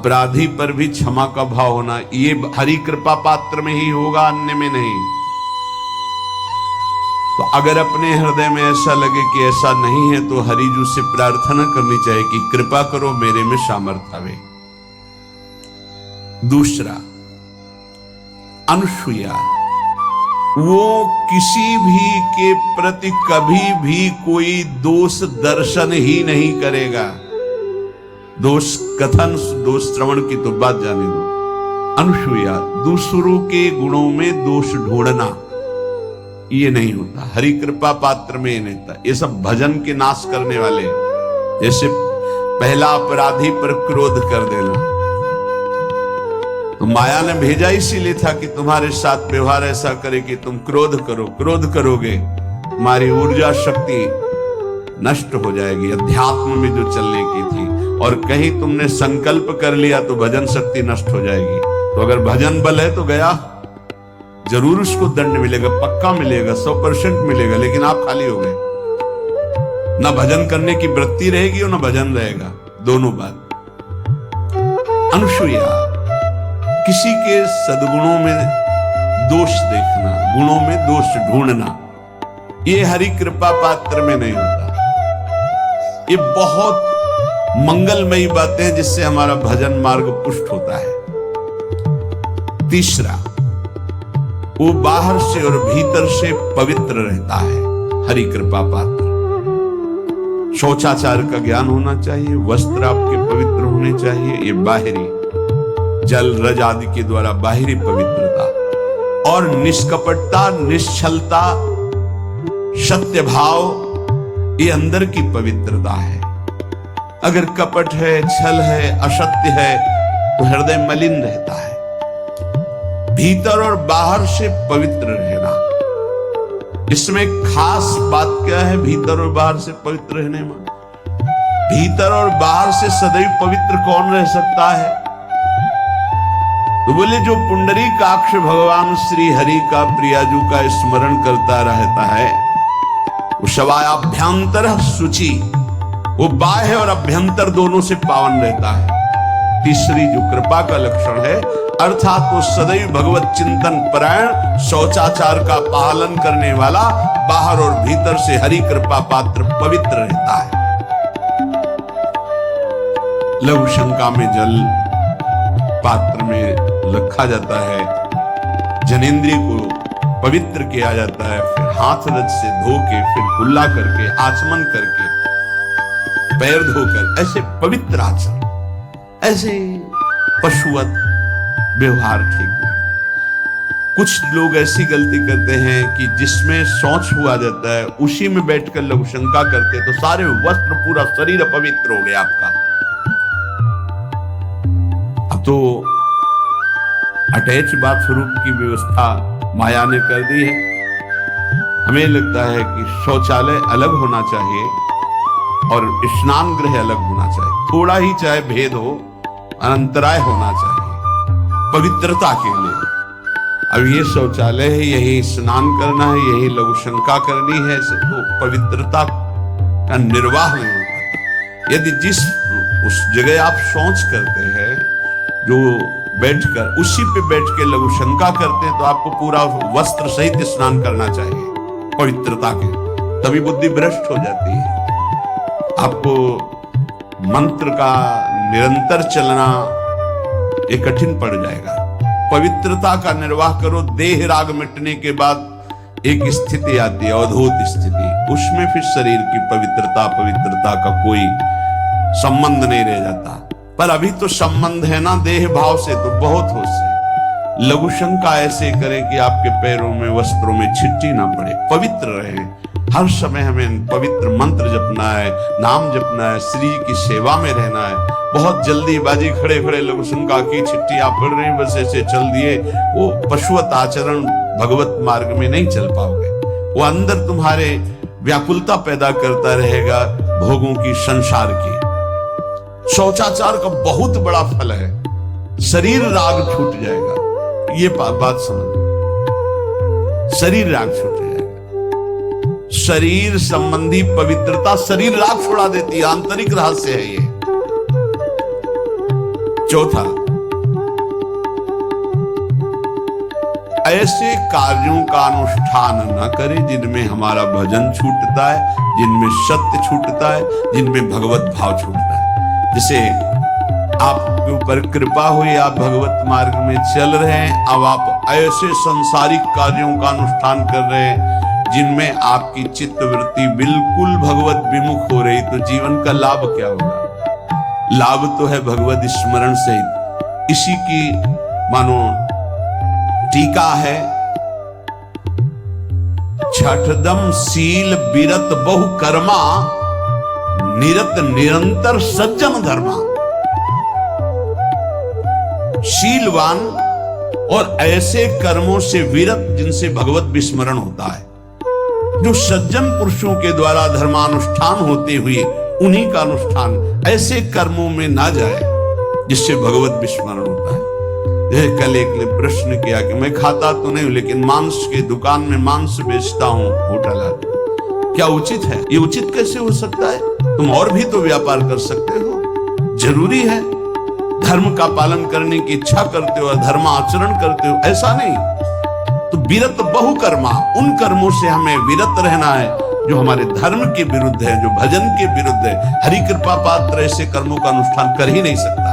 अपराधी पर भी क्षमा का भाव होना, ये हरि कृपा पात्र में ही होगा, अन्य में नहीं। तो अगर अपने हृदय में ऐसा लगे कि ऐसा नहीं है, तो हरिजू से प्रार्थना करनी चाहिए कि कृपा करो, मेरे में सामर्थ्य आवे। दूसरा, अनुसूया, वो किसी भी के प्रति कभी भी कोई दोष दर्शन ही नहीं करेगा। दोष कथन, दोष श्रवण की तो बात जाने दो। अनुसूया, दूसरों के गुणों में दोष ढूंढना ये नहीं होता, हरि कृपा पात्र में ये नहीं होता। ये सब भजन के नाश करने वाले, जैसे पहला अपराधी पर क्रोध कर देना, तो माया ने भेजा इसीलिए था कि तुम्हारे साथ व्यवहार ऐसा करे कि तुम क्रोध करो, क्रोध करोगे तुम्हारी ऊर्जा शक्ति नष्ट हो जाएगी, अध्यात्म में जो चलने की थी। और कहीं तुमने संकल्प कर लिया तो भजन शक्ति नष्ट हो जाएगी। तो अगर भजन बल है तो गया, जरूर उसको दंड मिलेगा, पक्का मिलेगा, 100% मिलेगा, लेकिन आप खाली हो गए। ना भजन करने की वृत्ति रहेगी और ना भजन रहेगा, दोनों बात। अनुसूया, किसी के सद्गुणों में दोष देखना, गुणों में दोष ढूंढना, ये हरि कृपा पात्र में नहीं होता। ये बहुत मंगलमयी बातें हैं जिससे हमारा भजन मार्ग पुष्ट होता है। तीसरा, वो बाहर से और भीतर से पवित्र रहता है, हरि कृपा पात्र। शौचाचार का ज्ञान होना चाहिए, वस्त्र आपके पवित्र होने चाहिए, ये बाहरी जल रज आदि के द्वारा बाहरी पवित्रता। और निष्कपटता, निश्चलता, सत्य भाव, ये अंदर की पवित्रता है। अगर कपट है, छल है, असत्य है, तो हृदय मलिन रहता है। भीतर और बाहर से पवित्र रहना, इसमें खास बात क्या है? भीतर और बाहर से पवित्र रहने में, भीतर और बाहर से सदैव पवित्र कौन रह सकता है? तो बोले जो पुंडरीकाक्ष भगवान श्री हरि का, प्रियाजू का स्मरण करता रहता है, वो शवायाभ्यंतर शुचि, वो बाह्य और अभ्यंतर दोनों से पावन रहता है। तीसरी जो कृपा का लक्षण है, अर्थात वो सदैव भगवत चिंतन परायण, शौचाचार का पालन करने वाला, बाहर और भीतर से हरि कृपा पात्र पवित्र रहता है। लघु शंका में जल पात्र में रखा जाता है, जनेंद्रिय को पवित्र किया जाता है, फिर हाथ रज से धो के, फिर कुल्ला करके, आचमन करके, पैर धोकर, ऐसे पवित्र आचरण, ऐसे पशुवत व्यवहार ठीक नहीं। कुछ लोग ऐसी गलती करते हैं कि जिसमें शौच हुआ जाता है उसी में बैठकर लघु शंका करते, तो सारे वस्त्र, पूरा शरीर अपवित्र हो गया आपका। अब तो अटैच बाथरूम की व्यवस्था माया ने कर दी है। हमें लगता है कि शौचालय अलग होना चाहिए और स्नान गृह अलग होना चाहिए, थोड़ा ही चाहे भेद हो, अंतराय होना चाहिए पवित्रता के लिए। अब ये शौचालय है, यही स्नान करना है, यही लघु शंका करनी है, तो पवित्रता का निर्वाह नहीं हो पाता। यदि जिस उस जगह आप शौच करते हैं, जो बैठकर उसी पे बैठ के लघु शंका करते हैं, तो आपको पूरा वस्त्र सहित स्नान करना चाहिए पवित्रता के, तभी बुद्धि भ्रष्ट हो जाती है। आपको मंत्र का निरंतर चलना ये कठिन पड़ जाएगा। पवित्रता का निर्वाह करो। देह राग मिटने के बाद एक स्थिति आती है, अवधूत स्थिति, उसमें फिर शरीर की पवित्रता का कोई संबंध नहीं रह जाता। पर अभी तो संबंध है ना देह भाव से, तो बहुत होश से लघु शंका ऐसे करें कि आपके पैरों में, वस्त्रों में छिट्टी ना पड़े, पवित्र रहे। हर समय हमें पवित्र मंत्र जपना है, नाम जपना है, श्री की सेवा में रहना है। बहुत जल्दीबाजी खड़े खड़े लघु शंका की, छिट्टी आप पढ़ रहे हैं, बस ऐसे चल दिए, वो पशुवत आचरण भगवत मार्ग में नहीं चल पाओगे। वो अंदर तुम्हारे व्याकुलता पैदा करता रहेगा, भोगों की, संसार की। शौचाचार का बहुत बड़ा फल है, शरीर राग छूट जाएगा। ये बात समझ, शरीर राग छूट जाएगा। शरीर संबंधी पवित्रता शरीर राग छुड़ा देती है, आंतरिक रहस्य है ये। चौथा, ऐसे कार्यों का अनुष्ठान न करें जिनमें हमारा भजन छूटता है, जिनमें सत्य छूटता है, जिनमें भगवत भाव छूटता है। जैसे आपके ऊपर कृपा हुई, आप भगवत मार्ग में चल रहे हैं, अब आप ऐसे संसारिक कार्यों का अनुष्ठान कर रहे हैं जिनमें आपकी चित्त वृत्ति बिल्कुल भगवत विमुख हो रही, तो जीवन का लाभ क्या होगा? लाभ तो है भगवत स्मरण से। इसी की मानो टीका है, छठदम शील बिरत बहु कर्मा, निरत निरंतर सज्जन धर्मा। शीलवान और ऐसे कर्मों से विरत जिनसे भगवत विस्मरण होता है, जो सज्जन पुरुषों के द्वारा धर्मानुष्ठान होते हुए उन्हीं का अनुष्ठान, ऐसे कर्मों में ना जाए जिससे भगवत विस्मरण होता है। यह कल एक ने प्रश्न किया कि मैं खाता तो नहीं लेकिन मांस के दुकान में मांस बेचता हूं, होटल है, क्या उचित है? ये उचित कैसे हो सकता है? तुम और भी तो व्यापार कर सकते हो। जरूरी है धर्म का पालन करने की इच्छा करते हो, धर्माचरण करते हो, ऐसा नहीं। तो विरत बहु कर्मा, उन कर्मों से हमें विरत रहना है जो हमारे धर्म के विरुद्ध है, जो भजन के विरुद्ध है। हरि कृपा पात्र ऐसे कर्मों का अनुष्ठान कर ही नहीं सकता।